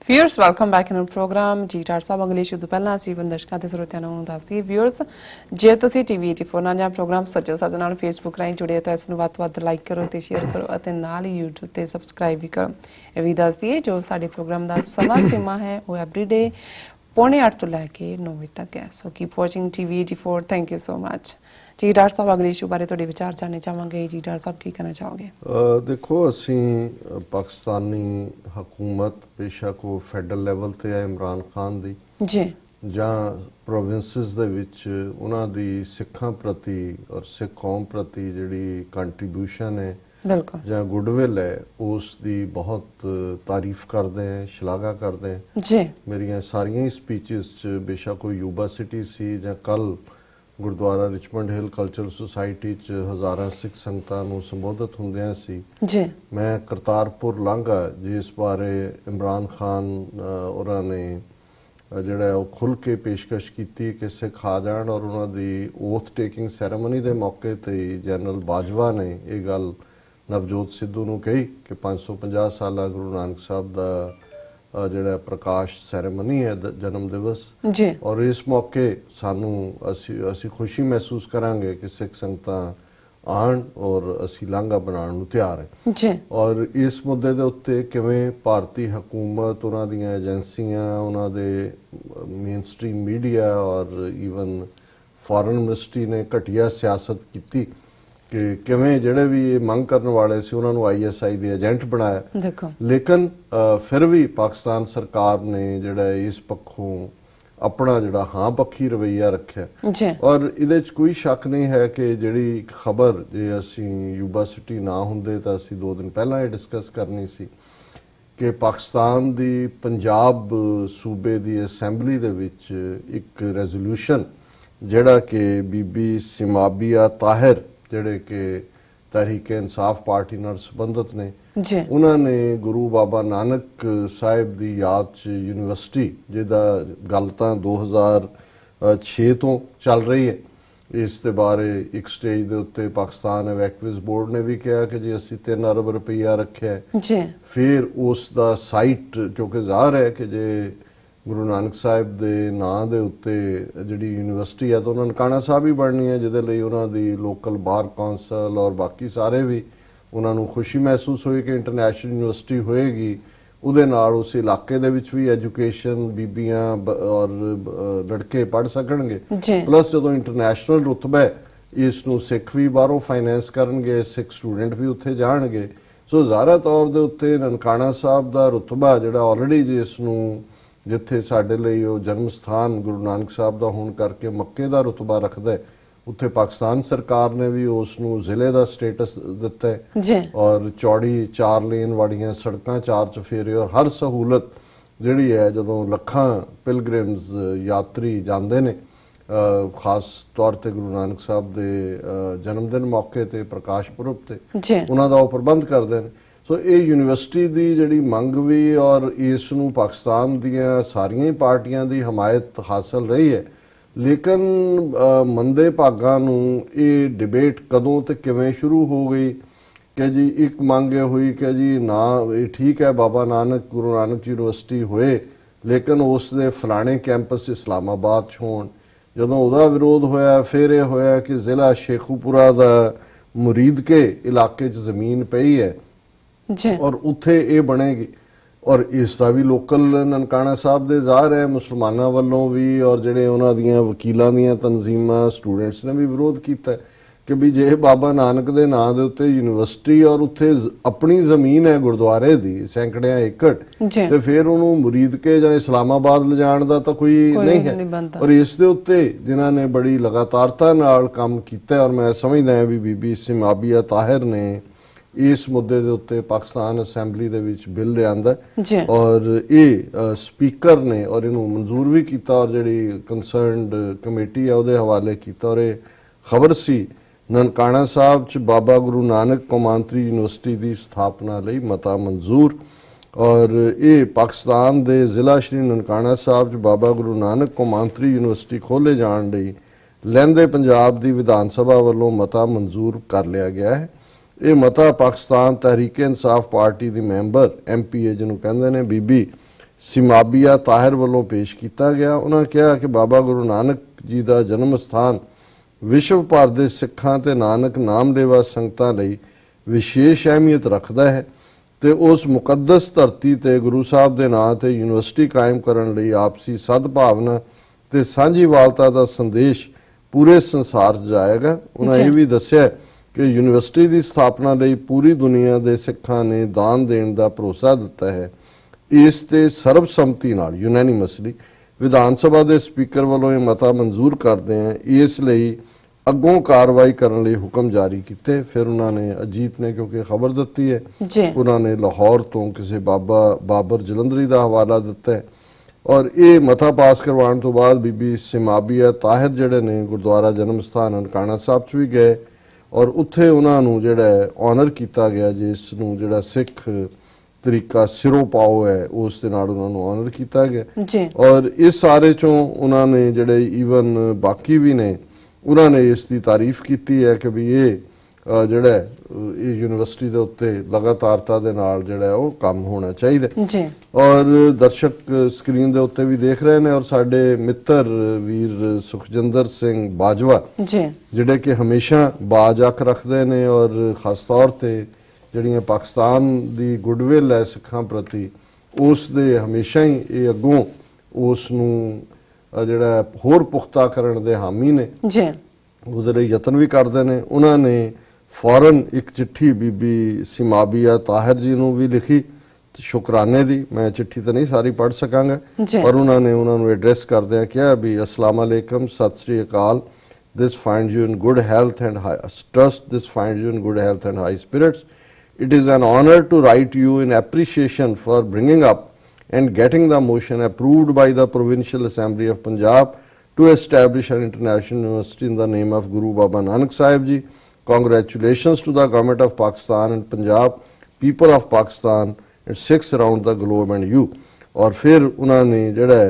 Viewers, welcome back in our program. जी doctor साहब अगले शुद्ध पहला जीवन दर्शकों के ਸਰੋਤਿਆਂ ਨੂੰ ਦੱਸਦੀ ਹੈ ਵਿਊਅਰਸ ਜੇ ਤੁਸੀਂ ਟੀਵੀ 84 ਨਾਲ ਜਾਂ ਪ੍ਰੋਗਰਾਮ ਸੱਜੋ ਸੱਜ ਨਾਲ ਫੇਸਬੁੱਕ ਰਾਹੀਂ ਜੁੜੇ ਤਾਂ ਇਸ ਨੂੰ ਵੱਧ ਤੋਂ ਵੱਧ ਲਾਈਕ ਕਰੋ ਤੇ ਸ਼ੇਅਰ ਕਰੋ ਅਤੇ ਨਾਲ ਹੀ YouTube ਤੇ ਸਬਸਕ੍ਰਾਈਬ ਵੀ ਕਰੋ। ਇਹ ਵੀ ਦੱਸਦੀ ਹੈ ਜੋ ਸਾਡੇ ਪ੍ਰੋਗਰਾਮ ਦਾ ਸਮਾਂ ਸੀਮਾ ਹੈ ਉਹ ਐਵਰੀਡੇ 8:45 ਤੋਂ ਲੈ ਕੇ 9 ਵਜੇ ਤੱਕ ਹੈ। So keep watching TV 84। Thank you so much. जी डाक्टर साहब अगले इशू बारे थोड़े विचार जानने चाहेंगे। जी डाक्टर साहब की कहना चाहोगे? देखो असी पाकिस्तानी हुकूमत बेशक वो फैडरल लैवल ते है इमरान खान दी जी ਜਾਂ ਪ੍ਰੋਵਿੰਸਿਸ ਦੇ ਵਿੱਚ ਉਹਨਾਂ ਦੀ ਸਿੱਖਾਂ ਪ੍ਰਤੀ ਔਰ ਸਿੱਖ ਕੌਮ ਪ੍ਰਤੀ ਜਿਹੜੀ ਕੰਟਰੀਬਿਊਸ਼ਨ ਹੈ ਬਿਲਕੁਲ ਜਾਂ ਗੁੱਡਵਿਲ ਹੈ ਉਸ ਦੀ ਬਹੁਤ ਤਾਰੀਫ ਕਰਦੇ ਹੈ, ਸ਼ਲਾਘਾ ਕਰਦੇ ਹੈ ਜੀ। ਮੇਰੀਆਂ ਸਾਰੀਆਂ ਸਪੀਚਸ 'ਚ ਬੇਸ਼ੱਕ ਕੋਈ ਯੂਬਾ ਸਿਟੀ ਸੀ ਜਾਂ ਕੱਲ ਗੁਰਦੁਆਰਾ ਰਿਚਮੰਡ ਹਿੱਲ ਕਲਚਰਲ ਸੁਸਾਇਟੀ 'ਚ ਹਜ਼ਾਰਾਂ ਸਿੱਖ ਸੰਗਤਾਂ ਨੂੰ ਸੰਬੋਧਿਤ ਹੁੰਦਿਆਂ ਸੀ ਜੀ। ਮੈਂ ਕਰਤਾਰਪੁਰ ਲਾਂਘਾ ਜਿਸ ਬਾਰੇ ਇਮਰਾਨ ਖਾਨ ਉਹਨਾਂ ਨੇ ਜਿਹੜਾ ਉਹ ਖੁੱਲ੍ਹ ਕੇ ਪੇਸ਼ਕਸ਼ ਕੀਤੀ ਕਿ ਸਿੱਖ ਆ ਜਾਣ ਔਰ ਉਹਨਾਂ ਦੀ ਓਥ ਟੇਕਿੰਗ ਸੈਰੇਮਨੀ ਦੇ ਮੌਕੇ 'ਤੇ ਜਨਰਲ ਬਾਜਵਾ ਨੇ ਇਹ ਗੱਲ ਨਵਜੋਤ ਸਿੱਧੂ ਨੂੰ ਕਹੀ ਕਿ 550 ਸਾਲਾ ਗੁਰੂ ਨਾਨਕ ਸਾਹਿਬ ਦਾ ਜਿਹੜਾ ਪ੍ਰਕਾਸ਼ ਸੈਰੇਮਨੀ ਹੈ ਜਨਮ ਦਿਵਸ ਜੀ ਔਰ ਇਸ ਮੌਕੇ ਸਾਨੂੰ ਅਸੀਂ ਖੁਸ਼ੀ ਮਹਿਸੂਸ ਕਰਾਂਗੇ ਕਿ ਸਿੱਖ ਸੰਗਤਾਂ ਆਉਣ ਔਰ ਅਸੀਂ ਲਾਂਘਾ ਬਣਾਉਣ ਨੂੰ ਤਿਆਰ ਹੈ ਜੀ। ਔਰ ਇਸ ਮੁੱਦੇ ਦੇ ਉੱਤੇ ਕਿਵੇਂ ਭਾਰਤੀ ਹਕੂਮਤ ਉਹਨਾਂ ਦੀਆਂ ਏਜੰਸੀਆਂ ਉਹਨਾਂ ਦੇ ਮੇਨ ਸਟ੍ਰੀਮ ਮੀਡੀਆ ਔਰ ਈਵਨ ਫੋਰਨ ਮਿਨਿਸਟਰੀ ਨੇ ਘਟੀਆ ਸਿਆਸਤ ਕੀਤੀ ਕਿ ਕਿਵੇਂ ਜਿਹੜੇ ਵੀ ਇਹ ਮੰਗ ਕਰਨ ਵਾਲੇ ਸੀ ਉਹਨਾਂ ਨੂੰ ISI ਦੇ ਏਜੰਟ ਬਣਾਇਆ ਦੇਖੋ। ਲੇਕਿਨ ਫਿਰ ਵੀ ਪਾਕਿਸਤਾਨ ਸਰਕਾਰ ਨੇ ਜਿਹੜਾ ਇਸ ਪੱਖੋਂ ਆਪਣਾ ਜਿਹੜਾ ਹਾਂ ਪੱਖੀ ਰਵੱਈਆ ਰੱਖਿਆ ਔਰ ਇਹਦੇ 'ਚ ਕੋਈ ਸ਼ੱਕ ਨਹੀਂ ਹੈ ਕਿ ਜਿਹੜੀ ਖਬਰ ਜੇ ਅਸੀਂ ਯੂਬਾ ਸਿਟੀ ਨਾ ਹੁੰਦੇ ਤਾਂ ਅਸੀਂ 2 ਦਿਨ ਪਹਿਲਾਂ ਇਹ ਡਿਸਕਸ ਕਰਨੀ ਸੀ ਕਿ ਪਾਕਿਸਤਾਨ ਦੀ ਪੰਜਾਬ ਸੂਬੇ ਦੀ ਅਸੈਂਬਲੀ ਦੇ ਵਿੱਚ ਇੱਕ ਰੈਜ਼ੋਲੂਸ਼ਨ ਜਿਹੜਾ ਕਿ ਬੀਬੀ ਸਿਮਾਬੀਆ ਤਾਹਿਰ ਜਿਹੜੇ ਕਿ ਤਹਿਰੀਕ ਇਨਸਾਫ ਪਾਰਟੀ ਨਾਲ ਸੰਬੰਧਿਤ ਨੇ ਉਹਨਾਂ ਨੇ ਗੁਰੂ ਬਾਬਾ ਨਾਨਕ ਸਾਹਿਬ ਦੀ ਯਾਦ 'ਚ ਯੂਨੀਵਰਸਿਟੀ ਜਿਹਦਾ ਗੱਲ ਤਾਂ 2006 ਤੋਂ ਚੱਲ ਰਹੀ ਹੈ ਇਸ ਦੇ ਬਾਰੇ ਇੱਕ ਸਟੇਜ ਦੇ ਉੱਤੇ ਪਾਕਿਸਤਾਨ ਐਵੈਕੂਏਸ ਬੋਰਡ ਨੇ ਵੀ ਕਿਹਾ ਕਿ ਜੇ ਅਸੀਂ 3 ਅਰਬ ਰੁਪਈਆ ਰੱਖਿਆ ਫਿਰ ਉਸ ਦਾ ਸਾਈਟ ਕਿਉਂਕਿ ਜ਼ਾਹਰ ਹੈ ਕਿ ਜੇ ਗੁਰੂ ਨਾਨਕ ਸਾਹਿਬ ਦੇ ਨਾਂ ਦੇ ਉੱਤੇ ਜਿਹੜੀ ਯੂਨੀਵਰਸਿਟੀ ਹੈ ਤਾਂ ਉਹਨਾਂ ਨਨਕਾਣਾ ਸਾਹਿਬ ਹੀ ਬਣਨੀ ਹੈ ਜਿਹਦੇ ਲਈ ਉਹਨਾਂ ਦੀ ਲੋਕਲ ਬਾਰ ਕੌਂਸਲ ਔਰ ਬਾਕੀ ਸਾਰੇ ਵੀ ਉਹਨਾਂ ਨੂੰ ਖੁਸ਼ੀ ਮਹਿਸੂਸ ਹੋਈ ਕਿ ਇੰਟਰਨੈਸ਼ਨਲ ਯੂਨੀਵਰਸਿਟੀ ਹੋਏਗੀ ਉਹਦੇ ਨਾਲ ਉਸ ਇਲਾਕੇ ਦੇ ਵਿੱਚ ਵੀ ਐਜੂਕੇਸ਼ਨ ਬੀਬੀਆਂ ਔਰ ਲੜਕੇ ਪੜ੍ਹ ਸਕਣਗੇ ਪਲੱਸ ਜਦੋਂ ਇੰਟਰਨੈਸ਼ਨਲ ਰੁਤਬਾ ਇਸ ਨੂੰ ਸਿੱਖ ਵੀ ਬਾਹਰੋਂ ਫਾਈਨੈਂਸ ਕਰਨਗੇ ਸਿੱਖ ਸਟੂਡੈਂਟ ਵੀ ਉੱਥੇ ਜਾਣਗੇ ਸੋ ਜ਼ਾਹਰਾ ਤੌਰ ਦੇ ਉੱਤੇ ਨਨਕਾਣਾ ਸਾਹਿਬ ਦਾ ਰੁਤਬਾ ਜਿਹੜਾ ਆਲਰੇਡੀ ਜਿਸ ਨੂੰ ਜਿੱਥੇ ਸਾਡੇ ਲਈ ਉਹ ਜਨਮ ਸਥਾਨ ਗੁਰੂ ਨਾਨਕ ਸਾਹਿਬ ਦਾ ਹੋਣ ਕਰਕੇ ਮੱਕੇ ਦਾ ਰੁਤਬਾ ਰੱਖਦਾ ਹੈ ਉੱਥੇ ਪਾਕਿਸਤਾਨ ਸਰਕਾਰ ਨੇ ਵੀ ਉਸ ਨੂੰ ਜ਼ਿਲ੍ਹੇ ਦਾ ਸਟੇਟਸ ਦਿੱਤਾ ਹੈ ਔਰ ਚੌੜੀ 4 ਲੇਨ ਵਾਲੀਆਂ ਸੜਕਾਂ 4 ਚੁਫੇਰੇ ਔਰ ਹਰ ਸਹੂਲਤ ਜਿਹੜੀ ਹੈ ਜਦੋਂ ਲੱਖਾਂ ਪਿਲਗ੍ਰਿਮਸ ਯਾਤਰੀ ਜਾਂਦੇ ਨੇ ਖਾਸ ਤੌਰ ਤੇ ਗੁਰੂ ਨਾਨਕ ਸਾਹਿਬ ਦੇ ਜਨਮ ਦਿਨ ਮੌਕੇ ਤੇ ਪ੍ਰਕਾਸ਼ ਪੁਰਬ ਤੇ ਉਹਨਾਂ ਦਾ ਉਹ ਪ੍ਰਬੰਧ ਕਰਦੇ ਨੇ ਸੋ ਇਹ ਯੂਨੀਵਰਸਿਟੀ ਦੀ ਜਿਹੜੀ ਮੰਗ ਵੀ ਔਰ ਇਸ ਨੂੰ ਪਾਕਿਸਤਾਨ ਦੀਆਂ ਸਾਰੀਆਂ ਹੀ ਪਾਰਟੀਆਂ ਦੀ ਹਮਾਇਤ ਹਾਸਲ ਰਹੀ ਹੈ ਲੇਕਿਨ ਮੰਦੇ ਭਾਗਾਂ ਨੂੰ ਇਹ ਡਿਬੇਟ ਕਦੋਂ ਤੇ ਕਿਵੇਂ ਸ਼ੁਰੂ ਹੋ ਗਈ ਕਿ ਜੀ ਇੱਕ ਮੰਗ ਇਹ ਹੋਈ ਕਿ ਜੀ ਨਾ ਇਹ ਠੀਕ ਹੈ ਬਾਬਾ ਨਾਨਕ ਗੁਰੂ ਨਾਨਕ ਯੂਨੀਵਰਸਿਟੀ ਹੋਏ ਲੇਕਿਨ ਉਸ ਦੇ ਫਲਾਣੇ ਕੈਂਪਸ ਇਸਲਾਮਾਬਾਦ 'ਚ ਹੋਣ ਜਦੋਂ ਉਹਦਾ ਵਿਰੋਧ ਹੋਇਆ ਫਿਰ ਇਹ ਹੋਇਆ ਕਿ ਜ਼ਿਲ੍ਹਾ ਸ਼ੇਖੂਪੁਰਾ ਦਾ ਮੁਰੀਦਕੇ ਇਲਾਕੇ 'ਚ ਜ਼ਮੀਨ ਪਈ ਹੈ ਔਰ ਉੱਥੇ ਇਹ ਬਣੇਗੀ ਔਰ ਇਸ ਦਾ ਵੀ ਲੋਕਲ ਨਨਕਾਣਾ ਸਾਹਿਬ ਦੇ ਜ਼ਾਹਰ ਹੈ ਮੁਸਲਮਾਨਾਂ ਵੱਲੋਂ ਵੀ ਔਰ ਜਿਹੜੇ ਉਹਨਾਂ ਦੀਆਂ ਵਕੀਲਾਂ ਦੀਆਂ ਤਨਜ਼ੀਮਾਂ ਸਟੂਡੈਂਟਸ ਨੇ ਵੀ ਵਿਰੋਧ ਕੀਤਾ ਕਿ ਵੀ ਜੇ ਬਾਬਾ ਨਾਨਕ ਦੇ ਨਾਂ ਦੇ ਉੱਤੇ ਯੂਨੀਵਰਸਿਟੀ ਔਰ ਉੱਥੇ ਆਪਣੀ ਜ਼ਮੀਨ ਹੈ ਗੁਰਦੁਆਰੇ ਦੀ ਸੈਂਕੜਿਆਂ ਏਕੜ ਤੇ ਫਿਰ ਉਹਨੂੰ ਮੁਰੀਦਕੇ ਜਾਂ ਇਸਲਾਮਾਬਾਦ ਲਿਜਾਣ ਦਾ ਤਾਂ ਕੋਈ ਨਹੀਂ ਹੈ ਔਰ ਇਸ ਦੇ ਉੱਤੇ ਜਿਨ੍ਹਾਂ ਨੇ ਬੜੀ ਲਗਾਤਾਰਤਾ ਨਾਲ ਕੰਮ ਕੀਤਾ ਔਰ ਮੈਂ ਸਮਝਦਾ ਹਾਂ ਵੀ ਬੀਬੀ ਸਿਮਾਬੀਆ ਤਾਹਿਰ ਨੇ ਇਸ ਮੁੱਦੇ ਦੇ ਉੱਤੇ ਪਾਕਿਸਤਾਨ ਅਸੈਂਬਲੀ ਦੇ ਵਿੱਚ ਬਿੱਲ ਲਿਆਂਦਾ ਔਰ ਇਹ ਸਪੀਕਰ ਨੇ ਔਰ ਇਹਨੂੰ ਮਨਜ਼ੂਰ ਵੀ ਕੀਤਾ ਔਰ ਜਿਹੜੀ ਕੰਸਰਨਡ ਕਮੇਟੀ ਹੈ ਉਹਦੇ ਹਵਾਲੇ ਕੀਤਾ ਔਰ ਇਹ ਖਬਰ ਸੀ ਨਨਕਾਣਾ ਸਾਹਿਬ 'ਚ ਬਾਬਾ ਗੁਰੂ ਨਾਨਕ ਕੌਮਾਂਤਰੀ ਯੂਨੀਵਰਸਿਟੀ ਦੀ ਸਥਾਪਨਾ ਲਈ ਮਤਾ ਮਨਜ਼ੂਰ ਔਰ ਇਹ ਪਾਕਿਸਤਾਨ ਦੇ ਜ਼ਿਲ੍ਹਾ ਸ਼੍ਰੀ ਨਨਕਾਣਾ ਸਾਹਿਬ 'ਚ ਬਾਬਾ ਗੁਰੂ ਨਾਨਕ ਕੌਮਾਂਤਰੀ ਯੂਨੀਵਰਸਿਟੀ ਖੋਲ੍ਹੇ ਜਾਣ ਲਈ ਲਹਿੰਦੇ ਪੰਜਾਬ ਦੀ ਵਿਧਾਨ ਸਭਾ ਵੱਲੋਂ ਮਤਾ ਮਨਜ਼ੂਰ ਕਰ ਲਿਆ ਗਿਆ ਹੈ ਇਹ ਮਤਾ ਪਾਕਿਸਤਾਨ ਤਹਿਰੀਕ ਇਨਸਾਫ ਪਾਰਟੀ ਦੀ ਮੈਂਬਰ MPA ਜਿਹਨੂੰ ਕਹਿੰਦੇ ਨੇ ਬੀਬੀ ਸਿਮਾਬੀਆ ਤਾਹਿਰ ਵੱਲੋਂ ਪੇਸ਼ ਕੀਤਾ ਗਿਆ। ਉਹਨਾਂ ਕਿਹਾ ਕਿ ਬਾਬਾ ਗੁਰੂ ਨਾਨਕ ਜੀ ਦਾ ਜਨਮ ਸਥਾਨ ਵਿਸ਼ਵ ਭਰ ਦੇ ਸਿੱਖਾਂ ਤੇ ਨਾਨਕ ਨਾਮਲੇਵਾ ਸੰਗਤਾਂ ਲਈ ਵਿਸ਼ੇਸ਼ ਅਹਿਮੀਅਤ ਰੱਖਦਾ ਹੈ ਤੇ ਉਸ ਮੁਕੱਦਸ ਧਰਤੀ ਤੇ ਗੁਰੂ ਸਾਹਿਬ ਦੇ ਨਾਂ ਤੇ ਯੂਨੀਵਰਸਿਟੀ ਕਾਇਮ ਕਰਨ ਲਈ ਆਪਸੀ ਸਦਭਾਵਨਾ ਤੇ ਸਾਂਝੀਵਾਲਤਾ ਦਾ ਸੰਦੇਸ਼ ਪੂਰੇ ਸੰਸਾਰ 'ਚ ਜਾਏਗਾ। ਉਹਨਾਂ ਇਹ ਵੀ ਦੱਸਿਆ ਕਿ ਯੂਨੀਵਰਸਿਟੀ ਦੀ ਸਥਾਪਨਾ ਲਈ ਪੂਰੀ ਦੁਨੀਆ ਦੇ ਸਿੱਖਾਂ ਨੇ ਦਾਨ ਦੇਣ ਦਾ ਭਰੋਸਾ ਦਿੱਤਾ ਹੈ। ਇਸ ਤੇ ਸਰਬਸੰਮਤੀ ਨਾਲ ਯੂਨੈਨਿਮਸਲੀ ਵਿਧਾਨ ਸਭਾ ਦੇ ਸਪੀਕਰ ਵੱਲੋਂ ਇਹ ਮਤਾ ਮਨਜ਼ੂਰ ਕਰਦੇ ਹਨ। ਇਸ ਲਈ ਅੱਗੋਂ ਕਾਰਵਾਈ ਕਰਨ ਲਈ ਹੁਕਮ ਜਾਰੀ ਕੀਤੇ। ਫਿਰ ਉਹਨਾਂ ਨੇ ਅਜੀਤ ਨੇ ਕਿਉਂਕਿ ਖਬਰ ਦਿੱਤੀ ਹੈ, ਉਹਨਾਂ ਨੇ ਲਾਹੌਰ ਤੋਂ ਕਿਸੇ ਬਾਬਰ ਜਲੰਧਰੀ ਦਾ ਹਵਾਲਾ ਦਿੱਤਾ ਹੈ ਔਰ ਇਹ ਮਤਾ ਪਾਸ ਕਰਵਾਉਣ ਤੋਂ ਬਾਅਦ ਬੀਬੀ ਸਿਮਾਬੀਆ ਤਾਹਿਰ ਜਿਹੜੇ ਨੇ ਗੁਰਦੁਆਰਾ ਜਨਮ ਸਥਾਨ ਨਨਕਾਣਾ ਸਾਹਿਬ 'ਚ ਵੀ ਗਏ ਔਰ ਉੱਥੇ ਉਹਨਾਂ ਨੂੰ ਜਿਹੜਾ ਆਨਰ ਕੀਤਾ ਗਿਆ, ਜਿਸ ਨੂੰ ਜਿਹੜਾ ਸਿੱਖ ਤਰੀਕਾ ਸਿਰੋਂ ਪਾਓ ਹੈ ਉਸ ਦੇ ਨਾਲ ਉਹਨਾਂ ਨੂੰ ਆਨਰ ਕੀਤਾ ਗਿਆ ਔਰ ਇਸ ਸਾਰੇ ਚੋਂ ਉਹਨਾਂ ਨੇ ਜਿਹੜੇ ਈਵਨ ਬਾਕੀ ਵੀ ਨੇ ਉਹਨਾਂ ਨੇ ਇਸ ਦੀ ਤਾਰੀਫ ਕੀਤੀ ਹੈ ਕਿ ਵੀ ਇਹ ਜਿਹੜਾ ਇਹ ਯੂਨੀਵਰਸਿਟੀ ਦੇ ਉੱਤੇ ਲਗਾਤਾਰਤਾ ਦੇ ਨਾਲ ਜਿਹੜਾ ਉਹ ਕੰਮ ਹੋਣਾ ਚਾਹੀਦਾ ਔਰ ਦਰਸ਼ਕ ਸਕਰੀਨ ਦੇ ਉੱਤੇ ਵੀ ਦੇਖ ਰਹੇ ਨੇ ਔਰ ਸਾਡੇ ਮਿੱਤਰ ਵੀਰ ਸੁਖਜਿੰਦਰ ਸਿੰਘ ਬਾਜਵਾ ਜਿਹੜੇ ਕਿ ਹਮੇਸ਼ਾ ਬਾਜ ਅੱਖ ਰੱਖਦੇ ਨੇ ਔਰ ਖਾਸ ਤੌਰ ਤੇ ਜਿਹੜੀਆਂ ਪਾਕਿਸਤਾਨ ਦੀ ਗੁੱਡਵਿਲ ਹੈ ਸਿੱਖਾਂ ਪ੍ਰਤੀ ਉਸ ਦੇ ਹਮੇਸ਼ਾ ਹੀ ਇਹ ਅੱਗੋਂ ਉਸ ਨੂੰ ਜਿਹੜਾ ਹੋਰ ਪੁਖਤਾ ਕਰਨ ਦੇ ਹਾਮੀ ਨੇ ਉਹਦੇ ਲਈ ਯਤਨ ਵੀ ਕਰਦੇ ਨੇ। ਉਹਨਾਂ ਨੇ ਫੌਰਨ ਇੱਕ ਚਿੱਠੀ ਬੀਬੀ ਸਿਮਾਬੀਆ ਤਾਹਿਰ ਜੀ ਨੂੰ ਵੀ ਲਿਖੀ ਸ਼ੁਕਰਾਨੇ ਦੀ। ਮੈਂ ਚਿੱਠੀ ਤਾਂ ਨਹੀਂ ਸਾਰੀ ਪੜ੍ਹ ਸਕਾਂਗਾ ਪਰ ਉਹਨਾਂ ਨੇ ਉਹਨਾਂ ਨੂੰ ਐਡਰੈਸ ਕਰਦਿਆਂ ਕਿਹਾ ਵੀ ਅਸਲਾਮ ਅਲੈਕਮ, ਸਤਿ ਸ੍ਰੀ ਅਕਾਲ, this finds you in good health and high trust, this finds you in good health and high spirits. It is an honor to write you in appreciation for bringing up and getting the motion approved by the Provincial Assembly of Punjab to establish an international university in the name of Guru Baba Nanak Sahib ji. Congratulations to the government of Pakistan and Punjab, people of Pakistan and Sikhs around the globe and you. और फिर उन्होंने जड़ा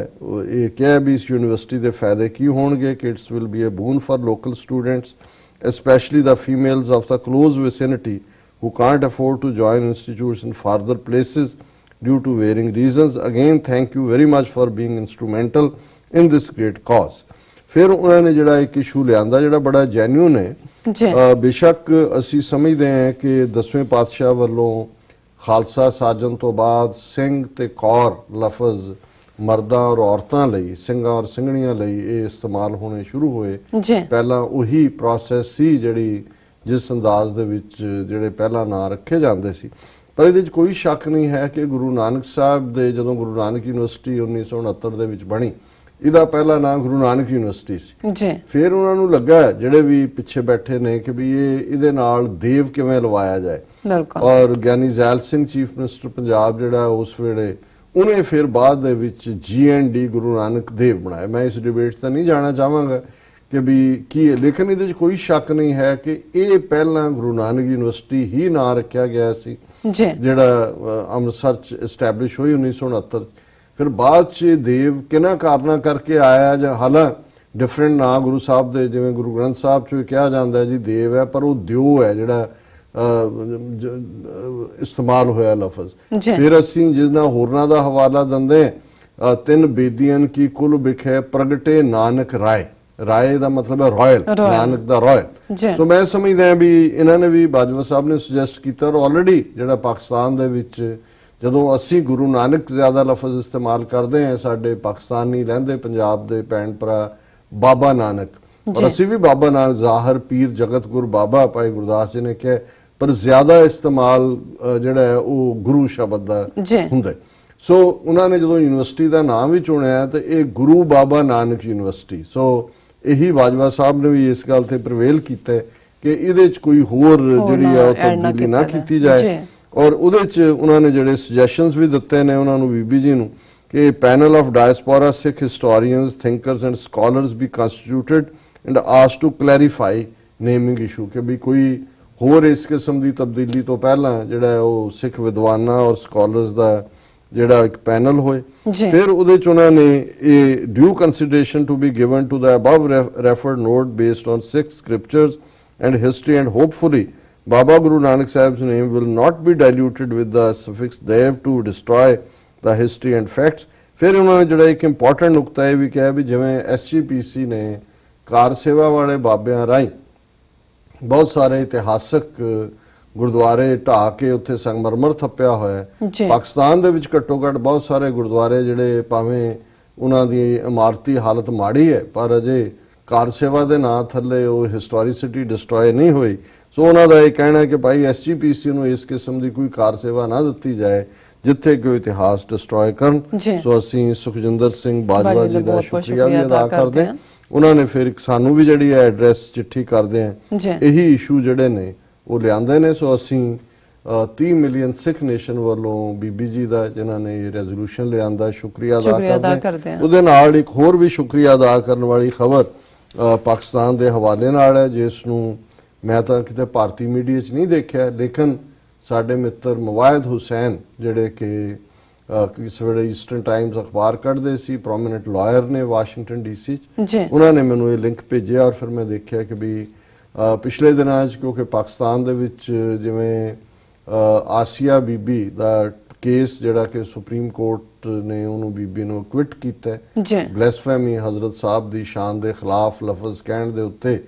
ये क्या भी इस university के फायदे की होंगे कि it's will be A boon for local students, especially the females of the close vicinity who can't afford to join institutes in farther places due to varying reasons. Again, thank you very much for being instrumental in this great cause. फिर उन्होंने जड़ा एक issue लियांदा जड़ा बड़ा genuine है। बेशक असी समझते हैं कि 10वें पातशाह वालों खालसा साजन तो बाद ਸਿੰਘ ਤੇ ਕੌਰ ਲਫ਼ਜ਼ ਮਰਦਾਂ ਔਰ ਔਰਤਾਂ ਲਈ, ਸਿੰਘਾਂ ਔਰ ਸਿੰਘਣੀਆਂ ਲਈ ਇਹ ਇਸਤੇਮਾਲ ਹੋਣੇ ਸ਼ੁਰੂ ਹੋਏ। ਪਹਿਲਾਂ ਉਹੀ ਪ੍ਰੋਸੈਸ ਸੀ ਜਿਹੜੀ ਜਿਸ ਅੰਦਾਜ਼ ਦੇ ਵਿੱਚ ਜਿਹੜੇ ਪਹਿਲਾਂ ਨਾਂ ਰੱਖੇ ਜਾਂਦੇ ਸੀ। ਪਰ ਇਹਦੇ ਵਿੱਚ ਕੋਈ ਸ਼ੱਕ ਨਹੀਂ ਹੈ ਕਿ ਗੁਰੂ ਨਾਨਕ ਸਾਹਿਬ ਦੇ ਜਦੋਂ ਗੁਰੂ ਨਾਨਕ ਯੂਨੀਵਰਸਿਟੀ 1969 ਦੇ ਵਿੱਚ ਬਣੀ, ਇਹਦਾ ਪਹਿਲਾ ਨਾਮ ਗੁਰੂ ਨਾਨਕ ਯੂਨੀਵਰਸਿਟੀ ਸੀ। ਫਿਰ ਉਹਨਾਂ ਨੂੰ ਲੱਗਾ ਜਿਹੜੇ ਵੀ ਪਿੱਛੇ ਬੈਠੇ ਨੇ ਕਿ ਵੀ ਇਹਦੇ ਨਾਲ ਦੇਵ ਕਿਵੇਂ ਲਵਾਇਆ ਜਾਏ ਔਰ ਗਿਆਨੀ ਜ਼ੈਲ ਸਿੰਘ ਚੀਫ ਮਿਨਿਸਟਰ ਪੰਜਾਬ ਜਿਹੜਾ ਉਸ ਵੇਲੇ ਉਹਨੇ ਫਿਰ ਬਾਅਦ ਦੇ ਵਿੱਚ GND ਗੁਰੂ ਨਾਨਕ ਦੇਵ ਬਣਾਇਆ। ਮੈਂ ਇਸ ਡਿਬੇਟ ਤਾਂ ਨਹੀਂ ਜਾਣਾ ਚਾਹਾਂਗਾ ਕਿ ਵੀ ਕੀ ਹੈ, ਲੇਕਿਨ ਇਹਦੇ 'ਚ ਕੋਈ ਸ਼ੱਕ ਨਹੀਂ ਹੈ ਕਿ ਇਹ ਪਹਿਲਾਂ ਗੁਰੂ ਨਾਨਕ ਯੂਨੀਵਰਸਿਟੀ ਹੀ ਨਾਂ ਰੱਖਿਆ ਗਿਆ ਸੀ ਜਿਹੜਾ ਅੰਮ੍ਰਿਤਸਰ 'ਚ ਐਸਟੈਬਲਿਸ਼ ਹੋਈ 1969। ਫਿਰ ਬਾਅਦ 'ਚ ਦੇਵ ਕਿਹਨਾਂ ਕਾਰਨਾਂ ਕਰਕੇ ਆਇਆ ਜਾਂ ਹਾਲਾਂ ਡਿਫਰੈਂਟ ਨਾਂ ਗੁਰੂ ਸਾਹਿਬ ਦੇ, ਜਿਵੇਂ ਗੁਰੂ ਗ੍ਰੰਥ ਸਾਹਿਬ 'ਚ ਕਿਹਾ ਜਾਂਦਾ ਜੀ ਦੇਵ ਹੈ ਪਰ ਉਹ ਦਿਓ ਹੈ ਜਿਹੜਾ ਇਸਤੇਮਾਲ ਹੋਇਆ ਲਫ਼ਜ਼। ਫਿਰ ਅਸੀਂ ਜਿਸ ਨਾਲ ਹੋਰਨਾਂ ਦਾ ਹਵਾਲਾ ਦਿੰਦੇ ਤਿੰਨ ਬੇਦੀਆਂ ਕੀ ਕੁਲ ਵਿਖੇ ਪ੍ਰਗਟੇ ਨਾਨਕ ਰਾਏ, ਰਾਏ ਦਾ ਮਤਲਬ ਹੈ ਰਾਇਲ, ਨਾਨਕ ਦਾ ਰਾਇਲ। ਸੋ ਮੈਂ ਸਮਝਦਾ ਵੀ ਇਹਨਾਂ ਨੇ ਵੀ ਬਾਜਵਾ ਸਾਹਿਬ ਨੇ ਸੁਜੈਸਟ ਕੀਤਾ ਔਰ ਆਲਰੇਡੀ ਜਿਹੜਾ ਪਾਕਿਸਤਾਨ ਦੇ ਵਿੱਚ ਜਦੋਂ ਅਸੀਂ ਗੁਰੂ ਨਾਨਕ ਜ਼ਿਆਦਾ ਲਫ਼ਜ਼ ਇਸਤੇਮਾਲ ਕਰਦੇ ਹਾਂ, ਸਾਡੇ ਪਾਕਿਸਤਾਨੀ ਰਹਿੰਦੇ ਪੰਜਾਬ ਦੇ ਭੈਣ ਭਰਾ ਬਾਬਾ ਨਾਨਕ ਔਰ ਅਸੀਂ ਵੀ ਬਾਬਾ ਨਾਨਕ ਜ਼ਾਹਰ ਪੀਰ ਜਗਤ ਗੁਰ ਬਾਬਾ ਭਾਈ ਗੁਰਦਾਸ ਜੀ ਨੇ ਕਿਹਾ, ਪਰ ਜ਼ਿਆਦਾ ਇਸਤੇਮਾਲ ਜਿਹੜਾ ਹੈ ਉਹ ਗੁਰੂ ਸ਼ਬਦ ਦਾ ਹੁੰਦਾ। ਸੋ ਉਹਨਾਂ ਨੇ ਜਦੋਂ ਯੂਨੀਵਰਸਿਟੀ ਦਾ ਨਾਮ ਵੀ ਚੁਣਿਆ ਤੇ ਇਹ ਗੁਰੂ ਬਾਬਾ ਨਾਨਕ ਯੂਨੀਵਰਸਿਟੀ। ਸੋ ਇਹੀ ਬਾਜਵਾ ਸਾਹਿਬ ਨੇ ਵੀ ਇਸ ਗੱਲ ਤੇ ਪ੍ਰਵੇਲ ਕੀਤਾ ਕਿ ਇਹਦੇ 'ਚ ਕੋਈ ਹੋਰ ਜਿਹੜੀ ਹੈ ਉਹ ਤਬਦੀਲੀ ਨਾ ਕੀਤੀ ਜਾਏ ਔਰ ਉਹਦੇ 'ਚ ਉਹਨਾਂ ਨੇ ਜਿਹੜੇ ਸੁਜੈਸ਼ਨਸ ਵੀ ਦਿੱਤੇ ਨੇ ਉਹਨਾਂ ਨੂੰ ਬੀਬੀ ਜੀ ਨੂੰ ਕਿ panel of diaspora Sikh historians, thinkers and scholars be constituted and asked to clarify naming issue ਕਿ ਵੀ ਕੋਈ ਹੋਰ ਇਸ ਕਿਸਮ ਦੀ ਤਬਦੀਲੀ ਤੋਂ ਪਹਿਲਾਂ ਜਿਹੜਾ ਉਹ ਸਿੱਖ ਵਿਦਵਾਨਾਂ ਔਰ ਸਕਾਲਰਸ ਦਾ ਜਿਹੜਾ ਇੱਕ ਪੈਨਲ ਹੋਏ। ਫਿਰ ਉਹਦੇ 'ਚ ਉਹਨਾਂ ਨੇ ਇਹ due consideration to be given to the above referred note based on Sikh scriptures and history and hopefully Baba Guru Nanak Sahib's name will not be diluted with the suffix Dev to destroy the history and facts. ਫਿਰ ਉਹਨਾਂ ਨੇ ਜਿਹੜਾ ਇੱਕ important ਨੁਕਤਾ ਇਹ ਵੀ ਕਿਹਾ ਵੀ ਜਿਵੇਂ SGPC ਨੇ ਕਾਰ ਸੇਵਾ ਵਾਲੇ ਬਾਬਿਆਂ ਰਾਹੀਂ ਬਹੁਤ ਸਾਰੇ ਇਤਿਹਾਸਕ ਗੁਰਦੁਆਰੇ ਢਾਹ ਕੇ ਉੱਥੇ ਸੰਗਮਰਮਰ ਥੱਪਿਆ ਹੋਇਆ ਹੈ। ਪਾਕਿਸਤਾਨ ਦੇ ਵਿੱਚ ਘੱਟੋ ਘੱਟ ਬਹੁਤ ਸਾਰੇ ਗੁਰਦੁਆਰੇ ਜਿਹੜੇ ਭਾਵੇਂ ਉਹਨਾਂ ਦੀ ਇਮਾਰਤੀ ਹਾਲਤ ਮਾੜੀ ਹੈ ਪਰ ਅਜੇ ਕਾਰ ਸੇਵਾ ਦੇ ਨਾਂ ਥੱਲੇ ਉਹ ਹਿਸਟੋਰੀਸਿਟੀ ਡਿਸਟਰੋਏ ਨਹੀਂ ਹੋਈ। ਸੋ ਉਹਨਾਂ ਦਾ ਇਹ ਕਹਿਣਾ ਹੈ ਕਿ ਭਾਈ SGPC ਨੂੰ ਇਸ ਕਿਸਮ ਦੀ ਕੋਈ ਕਾਰ ਸੇਵਾ ਨਾ ਦਿੱਤੀ ਜਾਏ ਜਿੱਥੇ ਕੋਈ ਇਤਿਹਾਸ ਡਿਸਟਰੋਏ ਕਰਨ। ਸੋ ਅਸੀਂ ਸੁਖਜਿੰਦਰ ਸਿੰਘ ਬਾਜਵਾ ਜੀ ਦਾ ਸ਼ੁਕਰੀਆ ਵੀ ਅਦਾ ਕਰਦੇ ਹਾਂ। ਉਹਨਾਂ ਨੇ ਫਿਰ ਸਾਨੂੰ ਵੀ ਜਿਹੜੀ ਹੈ ਐਡਰੈਸ ਚਿੱਠੀ ਕਰਦੇ ਆ ਇਹੀ ਇਸ਼ੂ ਜਿਹੜੇ ਨੇ ਉਹ ਲਿਆਂਦੇ ਨੇ। ਸੋ ਅਸੀਂ 30 ਮਿਲੀਅਨ ਸਿੱਖ ਨੇਸ਼ਨ ਵੱਲੋਂ ਬੀਬੀ ਜੀ ਦਾ ਜਿਨ੍ਹਾਂ ਨੇ ਇਹ ਰੈਜ਼ੋਲੂਸ਼ਨ ਲਿਆਂਦਾ ਸ਼ੁਕਰੀਆ ਅਦਾ ਕਰਦੇ ਹਾਂ। ਉਹਦੇ ਨਾਲ ਇੱਕ ਹੋਰ ਵੀ ਸ਼ੁਕਰੀਆ ਅਦਾ ਕਰਨ ਵਾਲੀ ਖਬਰ ਪਾਕਿਸਤਾਨ ਦੇ ਹਵਾਲੇ ਨਾਲ ਹੈ ਜਿਸ ਨੂੰ ਮੈਂ ਤਾਂ ਕਿਤੇ ਭਾਰਤੀ ਮੀਡੀਆ 'ਚ ਨਹੀਂ ਦੇਖਿਆ ਲੇਕਿਨ ਸਾਡੇ ਮਿੱਤਰ ਮਵਾਇਦ ਹੁਸੈਨ ਜਿਹੜੇ ਕਿ ਕਿਸ ਵੇਲੇ ਈਸਟਰਨ ਟਾਈਮਸ ਅਖਬਾਰ ਕੱਢਦੇ ਸੀ, ਪ੍ਰੋਮੀਨੈਂਟ ਲਾਇਰ ਨੇ ਵਾਸ਼ਿੰਗਟਨ DC 'ਚ, ਉਹਨਾਂ ਨੇ ਮੈਨੂੰ ਇਹ ਲਿੰਕ ਭੇਜਿਆ ਔਰ ਫਿਰ ਮੈਂ ਦੇਖਿਆ ਕਿ ਵੀ ਪਿਛਲੇ ਦਿਨਾਂ 'ਚ ਕਿਉਂਕਿ ਪਾਕਿਸਤਾਨ ਦੇ ਵਿੱਚ ਜਿਵੇਂ ਆਸੀਆ ਬੀਬੀ ਦਾ ਕੇਸ ਜਿਹੜਾ ਕਿ ਸੁਪਰੀਮ ਕੋਰਟ ਨੇ ਉਹਨੂੰ ਬੀਬੀ ਨੂੰ ਕੁਇਟ ਕੀਤਾ ਬਲੈਸਫੇਮੀ ਹਜ਼ਰਤ ਸਾਹਿਬ ਦੀ ਸ਼ਾਨ ਦੇ ਖਿਲਾਫ ਲਫ਼ਜ਼ ਕਹਿਣ ਦੇ ਉੱਤੇ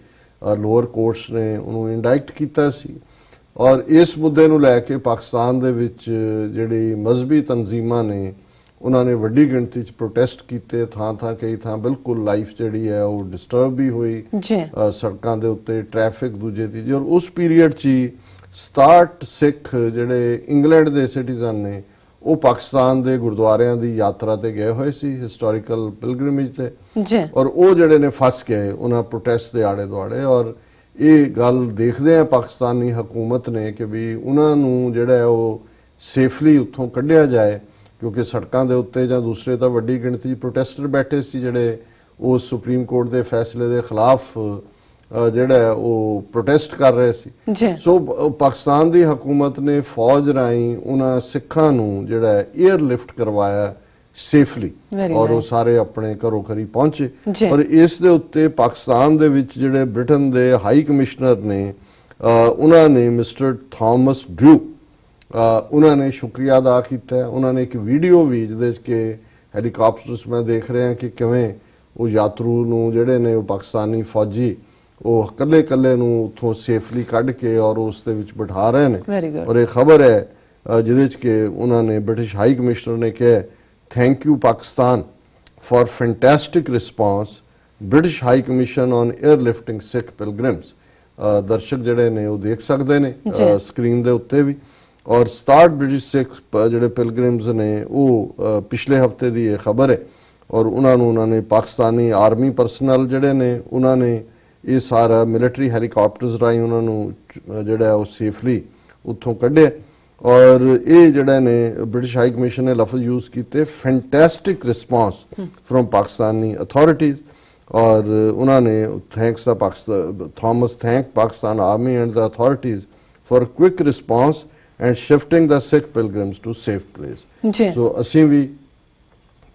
ਲੋਅਰ ਕੋਰਟਸ ਨੇ ਉਹਨੂੰ ਇੰਡਾਇਕਟ ਕੀਤਾ ਸੀ ਔਰ ਇਸ ਮੁੱਦੇ ਨੂੰ ਲੈ ਕੇ ਪਾਕਿਸਤਾਨ ਦੇ ਵਿੱਚ ਜਿਹੜੀ ਮਜ਼ਹਬੀ ਤਨਜ਼ੀਮਾਂ ਨੇ ਉਹਨਾਂ ਨੇ ਵੱਡੀ ਗਿਣਤੀ 'ਚ ਪ੍ਰੋਟੈਸਟ ਕੀਤੇ। ਥਾਂ ਕਈ ਥਾਂ ਬਿਲਕੁਲ ਲਾਈਫ ਜਿਹੜੀ ਹੈ ਉਹ ਡਿਸਟਰਬ ਵੀ ਹੋਈ ਸੜਕਾਂ ਦੇ ਉੱਤੇ ਟ੍ਰੈਫਿਕ ਦੂਜੇ ਤੀਜੇ ਔਰ ਉਸ ਪੀਰੀਅਡ 'ਚ 67 ਸਿੱਖ ਜਿਹੜੇ ਇੰਗਲੈਂਡ ਦੇ ਸਿਟੀਜ਼ਨ ਨੇ ਉਹ ਪਾਕਿਸਤਾਨ ਦੇ ਗੁਰਦੁਆਰਿਆਂ ਦੀ ਯਾਤਰਾ ਤੇ ਗਏ ਹੋਏ ਸੀ ਹਿਸਟੋਰੀਕਲ ਪਿਲਗ੍ਰਿਮੇਜ ਤੇ ਔਰ ਉਹ ਜਿਹੜੇ ਨੇ ਫਸ ਗਏ ਉਹਨਾਂ ਪ੍ਰੋਟੈਸਟ ਦੇ ਆੜੇ ਦੁਆੜੇ ਔਰ ਇਹ ਗੱਲ ਦੇਖਦੇ ਆ ਪਾਕਿਸਤਾਨੀ ਹਕੂਮਤ ਨੇ ਕਿ ਵੀ ਉਹਨਾਂ ਨੂੰ ਜਿਹੜਾ ਉਹ ਸੇਫਲੀ ਉੱਥੋਂ ਕੱਢਿਆ ਜਾਏ ਕਿਉਂਕਿ ਸੜਕਾਂ ਦੇ ਉੱਤੇ ਜਾਂ ਦੂਸਰੇ ਤਾਂ ਵੱਡੀ ਗਿਣਤੀ ਪ੍ਰੋਟੈਸਟਰ ਬੈਠੇ ਸੀ ਜਿਹੜੇ ਉਸ ਸੁਪਰੀਮ ਕੋਰਟ ਦੇ ਫੈਸਲੇ ਦੇ ਖਿਲਾਫ ਜਿਹੜਾ ਉਹ ਪ੍ਰੋਟੈਸਟ ਕਰ ਰਹੇ ਸੀ। ਸੋ ਪਾਕਿਸਤਾਨ ਦੀ ਹਕੂਮਤ ਨੇ ਫੌਜ ਰਾਹੀਂ ਉਹਨਾਂ ਸਿੱਖਾਂ ਨੂੰ ਜਿਹੜਾ 에ਅਰ ਲਿਫਟ ਕਰਵਾਇਆ ਸੇਫਲੀ ਔਰ ਉਹ ਸਾਰੇ ਆਪਣੇ ਘਰੋਂ ਘਰੀ ਪਹੁੰਚੇ ਔਰ ਇਸ ਦੇ ਉੱਤੇ ਪਾਕਿਸਤਾਨ ਦੇ ਵਿੱਚ ਜਿਹੜੇ ਬ੍ਰਿਟਨ ਦੇ ਹਾਈ ਕਮਿਸ਼ਨਰ ਨੇ ਉਹਨਾਂ ਨੇ ਮਿਸਟਰ ਥਾਮਸ ਡਰੂ ਉਹਨਾਂ ਨੇ ਸ਼ੁਕਰੀਆ ਅਦਾ ਕੀਤਾ। ਉਹਨਾਂ ਨੇ ਇੱਕ ਵੀਡੀਓ ਵੀ ਜਿਹਦੇ 'ਚ ਕਿ ਹੈਲੀਕਾਪਟਰਸ ਮੈਂ ਦੇਖ ਰਿਹਾ ਕਿ ਕਿਵੇਂ ਉਹ ਯਾਤਰੂ ਨੂੰ ਜਿਹੜੇ ਨੇ ਉਹ ਪਾਕਿਸਤਾਨੀ ਫੌਜੀ ਉਹ ਕੱਲੇ ਨੂੰ ਉੱਥੋਂ ਸੇਫਲੀ ਕੱਢ ਕੇ ਔਰ ਉਸ ਦੇ ਵਿੱਚ ਬਿਠਾ ਰਹੇ ਨੇ ਔਰ ਇਹ ਖਬਰ ਹੈ ਜਿਹਦੇ 'ਚ ਕਿ ਉਹਨਾਂ ਨੇ ਬ੍ਰਿਟਿਸ਼ ਹਾਈ ਕਮਿਸ਼ਨਰ ਨੇ ਕਿਹਾ thank you Pakistan for fantastic response British high commission on airlifting Sikh pilgrims. ਦਰਸ਼ਕ ਜਿਹੜੇ ਨੇ ਉਹ ਦੇਖ ਸਕਦੇ ਨੇ ਸਕਰੀਨ ਦੇ ਉੱਤੇ ਵੀ ਔਰ 67 ਬ੍ਰਿਟਿਸ਼ ਸਿੱਖ ਜਿਹੜੇ ਪਿਲਗ੍ਰਿਮਸ ਨੇ ਉਹ ਪਿਛਲੇ ਹਫਤੇ ਦੀ ਇਹ ਖਬਰ ਹੈ ਔਰ ਉਹਨਾਂ ਨੇ ਪਾਕਿਸਤਾਨੀ ਆਰਮੀ ਪਰਸਨਲ ਜਿਹੜੇ ਨੇ ਉਹਨਾਂ ਨੇ ਇਹ ਸਾਰਾ ਮਿਲਟਰੀ ਹੈਲੀਕਾਪਟਰਸ ਰਾਹੀਂ ਉਹਨਾਂ ਨੂੰ ਜਿਹੜਾ ਉਹ ਸੇਫਲੀ ਉੱਥੋਂ ਕੱਢਿਆ ਔਰ ਇਹ ਜਿਹੜਾ ਨੇ ਬ੍ਰਿਟਿਸ਼ ਹਾਈ ਕਮਿਸ਼ਨ ਨੇ ਲਫ਼ਜ਼ ਯੂਜ਼ ਕੀਤੇ fantastic response from Pakistani authorities ਔਰ ਉਹਨਾਂ ਨੇ ਥੈਂਕਸ ਦਾ ਥਾਮਸ thank Pakistan army and the authorities for quick response and shifting the Sikh pilgrims to safe place. ਸੋ ਅਸੀਂ ਵੀ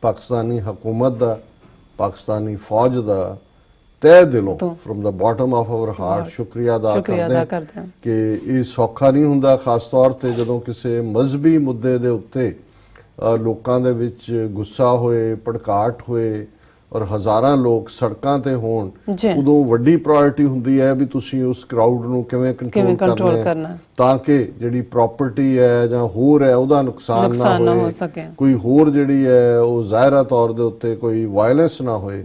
ਪਾਕਿਸਤਾਨੀ ਹਕੂਮਤ ਦਾ ਪਾਕਿਸਤਾਨੀ ਫੌਜ ਦਾ ਤਹਿ ਦਿਲੋਂ from the bottom of our heart ਸ਼ੁਕਰੀਆ ਅਦਾ ਕਰਦੇ ਹਾਂ ਕਿ ਇਹ ਸੌਖਾ ਨਹੀਂ ਹੁੰਦਾ ਖਾਸ ਤੌਰ ਤੇ ਜਦੋਂ ਕਿਸੇ ਮਜ਼ਹਬੀ ਮੁੱਦੇ ਦੇ ਉੱਤੇ ਲੋਕਾਂ ਦੇ ਵਿੱਚ ਗੁੱਸਾ ਹੋਏ ਭੜਕਾਟ ਹੋਏ ਔਰ ਹਜ਼ਾਰਾਂ ਲੋਕ ਸੜਕਾਂ ਤੇ ਹੋਣ ਉਦੋਂ ਵੱਡੀ ਪ੍ਰਾਇੋਰਟੀ ਹੁੰਦੀ ਹੈ ਵੀ ਤੁਸੀਂ ਉਸ ਕਰਾਊਡ ਨੂੰ ਕਿਵੇਂ ਕੰਟਰੋਲ ਕਰਨਾ ਤਾਂ ਕਿ ਜਿਹੜੀ ਪ੍ਰਾਪਰਟੀ ਹੈ ਜਾਂ ਹੋਰ ਹੈ ਉਹਦਾ ਨੁਕਸਾਨ ਨਾ ਹੋ ਸਕੇ ਕੋਈ ਹੋਰ ਜਿਹੜੀ ਹੈ ਉਹ ਜ਼ਾਹਿਰਾ ਤੌਰ ਦੇ ਉੱਤੇ ਕੋਈ ਵਾਇਲੈਂਸ ਨਾ ਹੋਏ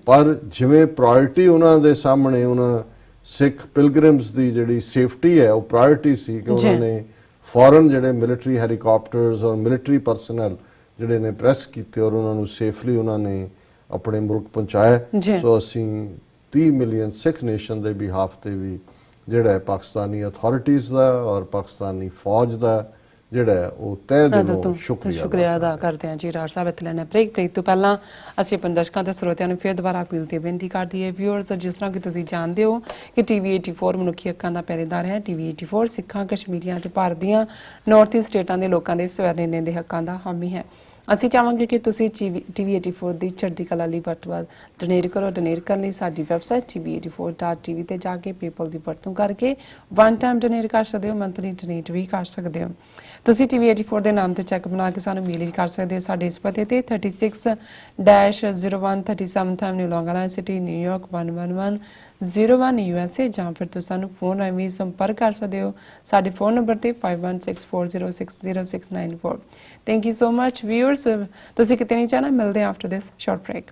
ਪਰ ਜਿਵੇਂ ਪ੍ਰਾਇੋਰਟੀ ਉਹਨਾਂ ਦੇ ਸਾਹਮਣੇ ਉਹਨਾਂ ਸਿੱਖ ਪਿਲਗ੍ਰਿਮਸ ਦੀ ਜਿਹੜੀ ਸੇਫਟੀ ਹੈ ਉਹ ਪ੍ਰਾਇੋਰਟੀ ਸੀ ਕਿ ਉਹਨਾਂ ਨੇ ਫੌਰਨ ਜਿਹੜੇ ਮਿਲਟਰੀ ਹੈਲੀਕਾਪਟਰਸ ਔਰ ਮਿਲਟਰੀ ਪਰਸਨਲ ਜਿਹੜੇ ਨੇ ਪ੍ਰੈਸ ਕੀਤੇ ਔਰ ਉਹਨਾਂ ਨੂੰ ਸੇਫਲੀ ਉਹਨਾਂ ਨੇ ਆਪਣੇ ਮੁਲਕ ਪਹੁੰਚਾਇਆ। ਸੋ ਅਸੀਂ 30 ਮਿਲੀਅਨ ਸਿੱਖ ਨੇਸ਼ਨ ਦੇ ਬਿਹਾਫ ਤੇ ਵੀ ਜਿਹੜਾ ਪਾਕਿਸਤਾਨੀ ਅਥਾਰਟੀਜ਼ ਦਾ ਔਰ ਪਾਕਿਸਤਾਨੀ ਫੌਜ ਦਾ ਜਿਹੜਾ ਉਹ ਤਹਿ ਦਿਲੋਂ ਸ਼ੁਕਰੀਆ ਅਦਾ ਕਰਦੇ ਹਾਂ ਜੀ। ਡਾਕਟਰ ਸਾਹਿਬ ਇੱਥੇ ਲੈਣੇ ਬ੍ਰੇਕ ਤੋਂ ਪਹਿਲਾਂ ਅਸੀਂ ਆਪਣੇ ਦਰਸ਼ਕਾਂ ਤੇ ਸਰੋਤਿਆਂ ਨੂੰ ਫਿਰ ਦੁਬਾਰਾ ਅਪੀਲ ਤੇ ਬੇਨਤੀ ਕਰਦੀ ਹੈ ਵਿਊਅਰਸ ਜਿਸ ਤਰ੍ਹਾਂ ਕਿ ਤੁਸੀਂ ਜਾਣਦੇ ਹੋ ਕਿ TV 84 ਮਨੁੱਖੀ ਹੱਕਾਂ ਦਾ ਪਹਿਰੇਦਾਰ ਹੈ। TV 84 ਸਿੱਖਾਂ ਕਸ਼ਮੀਰੀਆਂ ਤੇ ਭਾਰਤ ਦੀਆਂ ਨਾਰਥ ਈਸਟ ਸਟੇਟਾਂ ਦੇ ਲੋਕਾਂ ਦੇ ਸਵੈ ਨਿਰਣੇ ਦੇ ਹੱਕਾਂ ਦਾ ਹਾਮੀ ਹੈ। ਅਸੀਂ ਚਾਹਾਂਗੇ ਕਿ ਤੁਸੀਂ TV 84 ਦੀ ਚੜ੍ਹਦੀ ਕਲਾ ਲਈ ਵੱਧ ਤੋਂ ਵੱਧ ਡੋਨੇਟ ਕਰੋ। ਡੋਨੇਟ ਕਰਨ ਲਈ ਸਾਡੀ ਵੈਬਸਾਈਟ tv84.tv ਤੇ ਜਾ ਕੇ ਪੇਪਲ ਦੀ ਵਰਤੋਂ ਕਰਕੇ ਵਨ ਟਾਈਮ ਡੋਨੇਟ ਕਰ ਸਕਦੇ ਹੋ, ਮੰਥਲੀ ਡੋਨੇਟ ਵੀ ਕਰ ਸਕਦੇ ਹੋ। ਤੁਸੀਂ TV 84 ਦੇ ਨਾਮ ਤੇ ਚੈੱਕ ਬਣਾ ਕੇ ਸਾਨੂੰ ਮੇਲ ਵੀ ਕਰ ਸਕਦੇ ਹੋ ਸਾਡੇ ਇਸ ਪਤੇ ਤੇ 36-01 37th Avenue, Long Island City, New York 11101 USA, ਜਾਂ ਫਿਰ ਤੁਸੀਂ ਸਾਨੂੰ ਫੋਨ ਰਾਹੀਂ ਵੀ ਸੰਪਰਕ ਕਰ ਸਕਦੇ ਹੋ ਸਾਡੇ ਫੋਨ ਨੰਬਰ ਤੇ 5164060694। Thank you so much viewers. ਤੁਸੀਂ ਕਿਤੇ ਨਹੀਂ ਜਾਣਾ, ਮਿਲਦੇ ਹਾਂ ਆਫਟਰ ਦਿਸ ਸ਼ਾਰਟ ਬ੍ਰੇਕ।